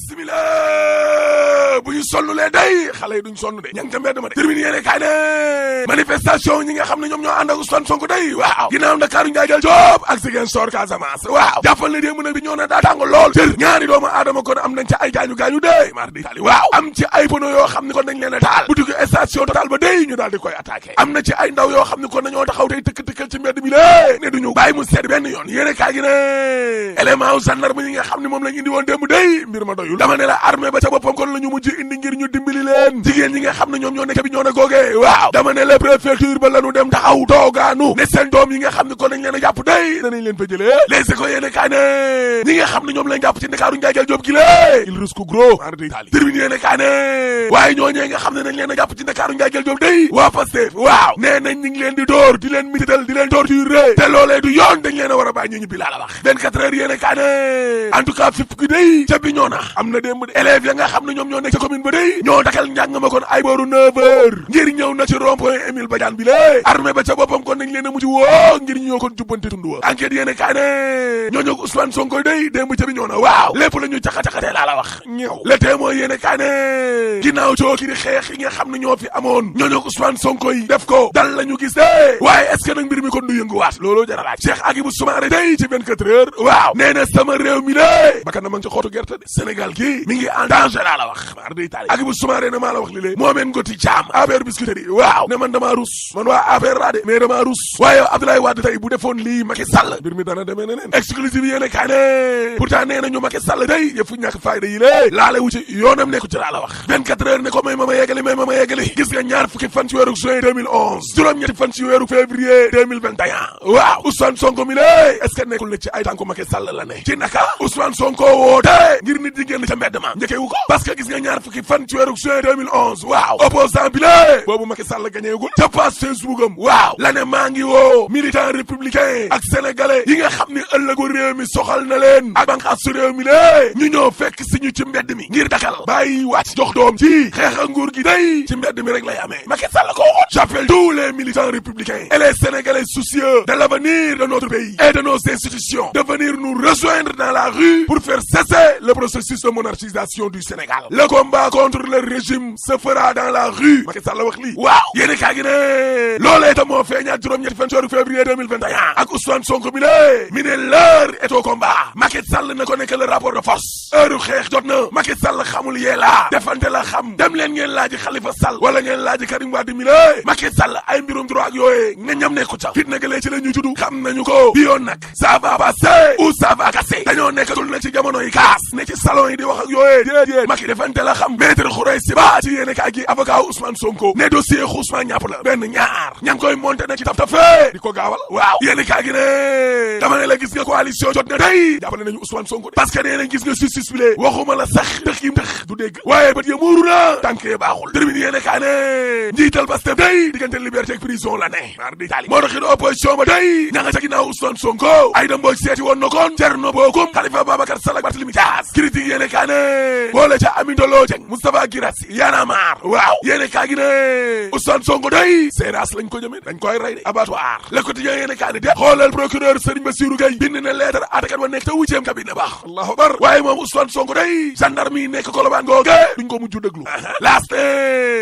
bismillah bu ñu sonnulee day xale yi duñ sonn de ña ngi ca mbedd ma de termine yéene kaay ne manifestation ñi nga xam ne ñoom ñoo ànd ak Ousmane Sonko day waaw ginnaaw Ndakaaru Njaay jël Joob ak Ziguinchor Casamance waaw jàppal ne démb nag bi ñoo na daa tàng lool jër ñaari doomu aadama kon am nañ ca ay gaañu-gaañu day mar di tali waaw am ci ay pono yoo xam ne kon dañ leen a taal boutique station Total ba day ñu daal di koy attaqué am na ci ay ndaw yoo xam ne kon dañoo taxaw tey tëkk-tëkkal ci mbedd mi lée ne duñu bàyyi mu seet benn yoon yéene kaay gi ne élément wu gendarme yi nga xam ne moom lañ indi woon démb day mbir ma doyul dama ne la armée ba ca boppam kon la ñu mujj indi ngir ñu dimbali leen jigéen ñi nga xam ne ñoom ñoo nekk bi ñoo ne googee waaw dama ne la préfecture ba lañu dem taxaw toogaanu ne seen doom yi nga xam ne kon nañ leen a jàpp day danañ leen fa jëlee les écoles yéene kaay ne ñi nga xam ne ñoom lañ jàpp ci Ndakaaru Njaay jël Joob gi lée il risque gros termine yéene kaay ne waaye ñooñee nga xam ne nañ leen a jàpp ci Ndakaaru Njaay jël Joob day waa Pastef waaw nee nañ ñi ngi leen di dóor di leen mitital di leen torturer te loolee du yoon dañ leen a war a bàyyi ñu ñibbi laa la wax 24 heures yéene kaay ne en tout cas fipp gi day ca bi ñoo na am na démb élèves ya nga xam ne ñoom ñoo nekk ca commune ba day ñoo dakal njàng ma kon ay booru 9 heures ngir ñëw na ci rond-point Émile Badiane bi lée armée ba ca boppam kon nañ leen a mujj woo ngir ñoo kon jubbante tund wa enquête yéene kaay ne ñoo ñoog Ousmane Sonko day démb ca bi ñoo na waaw lépp la ñu caxa-caxatee laa la wax ñëw le témoin yéene kaay ne ginnaaw cooki di xeex yi nga xam ne ñoo fi amoon ñoo ñoog Ousmane Sonko yi def ko dal la ñu gis de waaye est-ce que nag mbir mi kon du yënguwaat looloo jar a laaj Cheikh Agibou Soumaré day ci 24 heures waaw nee na sama réew mi lée bakkan na ma ngi ci xootu gerte de Sénégal gi mi ngi en danger laa la wax mar day taali Agibou Soumaré ne maa la wax li lée moomeen ngoti caam affaire biscuiterie waaw ne man damaa rus man waa affaire laa de mais damaa rus waaye Abdoulaye Wade tey bu defoon lii Macky Sall mbir mi dana demee neneen exclusive yéene kaay ne pourtant nee nañu Macky Sall day yëfu ñàkk fayda yi lée laale wu ci yoonam nekku ci laa la wax 24 heures ne ko may ma ma yeggali gis nga ñaar fukki fan ci weeru juin 2011 juróom-ñetti fan ci weeru février 2021 waaw Ousmane Sonko mi lée est-ce que nekkul ne ci ay tànku Macky Sall la ne ci naka Ousmane Sonko woote ngir nit ñi génn ca mbedd ma njëkkewu ko parce que gis nga ñaar fukki fan ci weeru juin 2011 waaw opposant bi lée boobu Macky Sall gañeegul ca page Facebook am waaw la ne maa ngi woo militant républicain ak sénégalais yi nga xam ni ëllëgu réew mi soxal na leen ak banqaasu réew mi lée ñu ñëw fekk si ñu ci mbedd mi ngir dakal bàyyi wàcc jox doom ci xeex ak nguur gi day ci mbedd mi rek lay amee Macky Sall ko waxoon j'appelle tous les militants républicains et les sénégalais soucieux de l'avenir de notre pays et de nos institutions de venir nous rejoindre dans la rue pour faire cesser le processus de monarchisation du Sénégal. Le combat contre le régime se fera dans la rue Macky Sall wax lii waaw yéene kaa gi ne loolee itam moo feeñaat juróom-ñetti fan ci weeru février 2021 ak Ousmane Sonko mi ne mi ne l'heure est au combat Macky Sall na ko nekk le rapport de force heure xeex jot na Macky Sall xamul yee laa defante la xam dem leen ngeen laaji Khalifa Sall wala ngeen laaji Karim Wade mi ne Macky Sall ay mbirum droit ak yooyee nga ñam nekku ca fit nagalee ci la ñuy tudd xam nañu ko bi yoon nag ça va passer ou ça va casser dañoo nekkatul na ci jamono yi kaas ne ci salon yi di wax ak yooyee déedéet Macky defante la xam maître Khoureychi Ba ci yéene kaay gi avocat Ousmane Sonko ne dossier Ousmane ñàpp la benn ñaar ña ngi koy monté na ci taf-tafee di ko gaawal waaw yéene kaay gi ne dama ne la gis nga coalition jot na tey jàppale nañu Ousmane Sonko de parce que nee nañ gis nga justice bi lee waxuma la sax dëx yi dëx du dégg waaye bët ya muuru na tànkee baaxul termine yéene kaay ne njiital Pastef day diggante liberté ak prison la ne mar di tali moo taxit opposition ba day ña nga ca ginnaaw Ousmane Sonko Aïda Mbodj seeti woon na kon Thierno Bocoum Khalifa Babacar Sall ak Barthélémy Dias critique yéene kaay ne boole ca Aminata Lô Dieng Moustapha Guirassy Y'en a marre waaw yéene kaay gi ne Ousmane Sonko day seeraas lañ ko jëmee dañ koy rey de abattoir Le Quotidien yéene kaay ne de xoolal procureur Serigne Bassirou Gueye bind na lettre attakat wa nekk ca 8e cabinet baax allahu akbar waaye moom Ousmane Sonko day gendarme yi nekk Colobane googe duñ ko mujj déglu last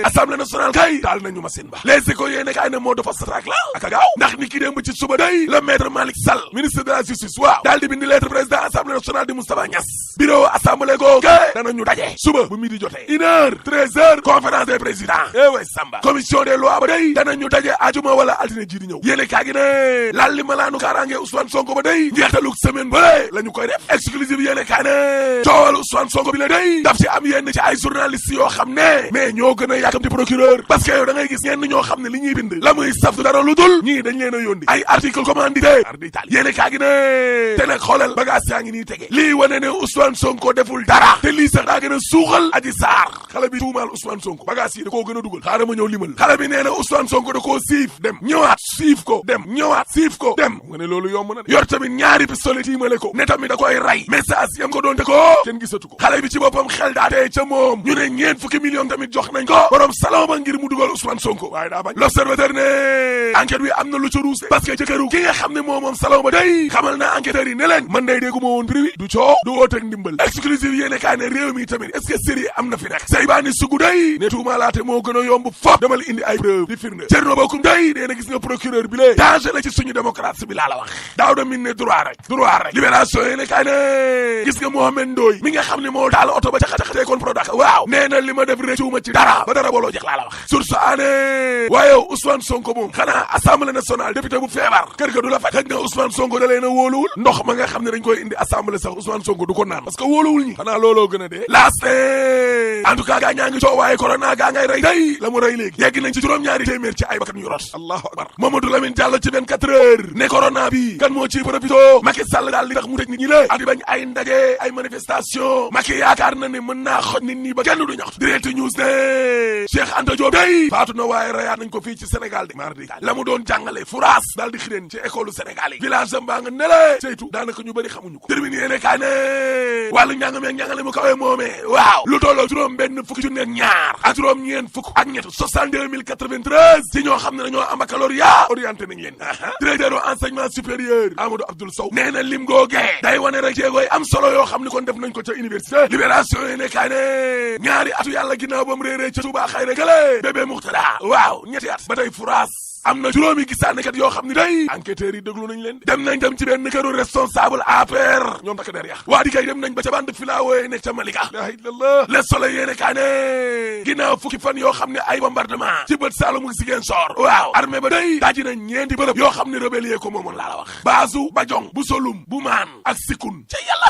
assemblée nationale kay daal nañu machine ba Les Échos yéene kaay ne moo dafa strak la aka gaaw ndax ni ki démb ci suba day le maître Malick Sall ministre de la justice waaw daal di bind lettre président assemblée nationale di Moustapha Niass bureau assemblée googe danañu daje suba bu midi jotee 1h 13h conférence des présidents way Samba commission des lois ba day danañu daje ajuma wala altine ji di ñëw yéene kaa gi ne laal li malaanu kaaraange Ousmane Sonko ba day njeextaluk semaine ba la ñu koy def exclusive yéene kaa ne coowal Ousmane Sonko bi la day daf ci am yenn ci ay journalistes yoo xam ne mais ñoo gën a yàkkamti procureur parce que yow da ngay gis ñenn ñoo xam ne li ñuy bind la muy saf du dara lu dul ñii dañ leen a yónni ay article commandité yéene kaa gi ne te nag xoolal bagage yaa ngi nii tege lii wane ne Ousmane Sonko deful dara te lii sax daa gën a suuxal Adji Sarr xale bi tuumaal Ousmane Sonko bagaas yi da koo gën a dugal xaaral ma ñëw limal xale bi nee na Ousmane Sonko da koo siif dem ñëwaat siif ko dem ñëwaat siif ko dem nga ne loolu yomb na yor tamit ñaari pistolet tiimale ko ne tamit da koy rey message yam ko doon te ko kenn gisatu ko xale bi ci boppam xel daa tey ca moom ñu ne ñeent fukki millions tamit jox nañ ko borom salon ba ngir mu dugal Ousmane Sonko waaye daa bañ l'observateur ne enquête bi am na lu ca ruus parce que jëkkëru ki nga xam ne moom salon ba day xamal na enquêteurs yi ne leen man day dégguma woon prix du coow du wooteeg ndimbal exclusive yéene kaay ne réew mi tamit est-ce que série am na fi nekk Seybani Sougou day ne tuumaalaate moo gën a yomb fop demal indi ay preuve di firnde Thierno Bocoum day nee na gis nga procureur bi lée danger la ci suñu démocratie bi laa la wax daaw da min ne droit rek libération yéene kaay ne gis nga Mohamed Ndoye mi nga xam ne moo taal oto ba jaxatee kon Prodac waaw nee na li ma def réccuuma ci dara ba dara booloo jeex laa la wax source aané waaye Ousmane Sonko moom xanaa assemblée nationale député bu feebar kër ga du la faj xëj na Ousmane Sonko da leen a wóoluwul ndox ma nga xam ne dañ koy indi assemblée sax Ousmane Sonko du ko naan parce que wóoluwul ñi xanaa looloo gën a dee laaste en tout cas gaa ñaa ngi coow waaye corona gaa ngay rey day la mu rey léegi yegg nañ ci juróom-ñaari téeméer ci ay bakkan yu rot allahu akbar Mamadou Lamine Diallo ci 24 heures ne corona bi kan moo ci profito Macky Sall daal li tax mu tëj nit ñi la ak di bañ ay ndaje ay manifestation Macky yaakaar na ne mën naa xoj nit ñi ba kenn du ñaxtu direct news ne Cheikh Anta Diop day faatu na waaye reyaat nañ ko fii ci Sénégal de mardi la mu doon jàngale furaas daal di xireen ci école Sénégal yi village am baa nga nele saytu daanaka ñu bëri xamuñu ko terminé yéene kaay ne wàllu njàng meeg njàngale mu kawee moomee waaw lu tolloo juróom benn fukki junne ak ñaar ak juróom ñeen fukk ak ñett 62 093 ci ñoo xam ne dañoo am baccalauréat orienté nañ leen directeur u enseignement supérieur Amadou Abdoul Sow nee na lim googee day wane rek jéegooy am solo yoo xam ne kon def nañ ko ca université libération yéene kaay ne ñaari atu yàlla ginnaaw ba mu réeree ca Touba xayra gële bébé Muxtada waaw ñetti at ba tey furaas am na juróomi gisaanekat yoo xam ne day enquêteurs yi déglu nañ leen dem nañ dem ci benn këru responsable APR ñoom takk der yax waa di kay dem nañ ba ca bande filawooye nekk ca Malika la ilallah Le Soleil yéene kaa ne ginnaaw fukki fan yoo xam ne ay bombardement ci bët Saalum Ziguinchor waaw armée ba day daaji nañ ñeenti bërëb yoo xam ne rebelle ko moomoon laa la wax baasu Bajong bu Solum bu Maan ak Sikun ca yàlla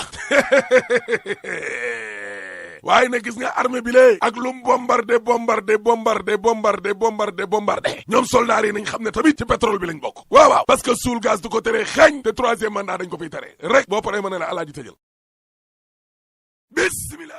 waaye nag gis nga armée bi lee ak lum bombardé ñoom soldats yi nañ xam ne tamit ci pétrole bi lañ bokk waaw parce que suul gaz du ko tere xeeñ te troisième mandat dañ ko fiy tere rek boo paree mën ne la alaaji tëjal bismillah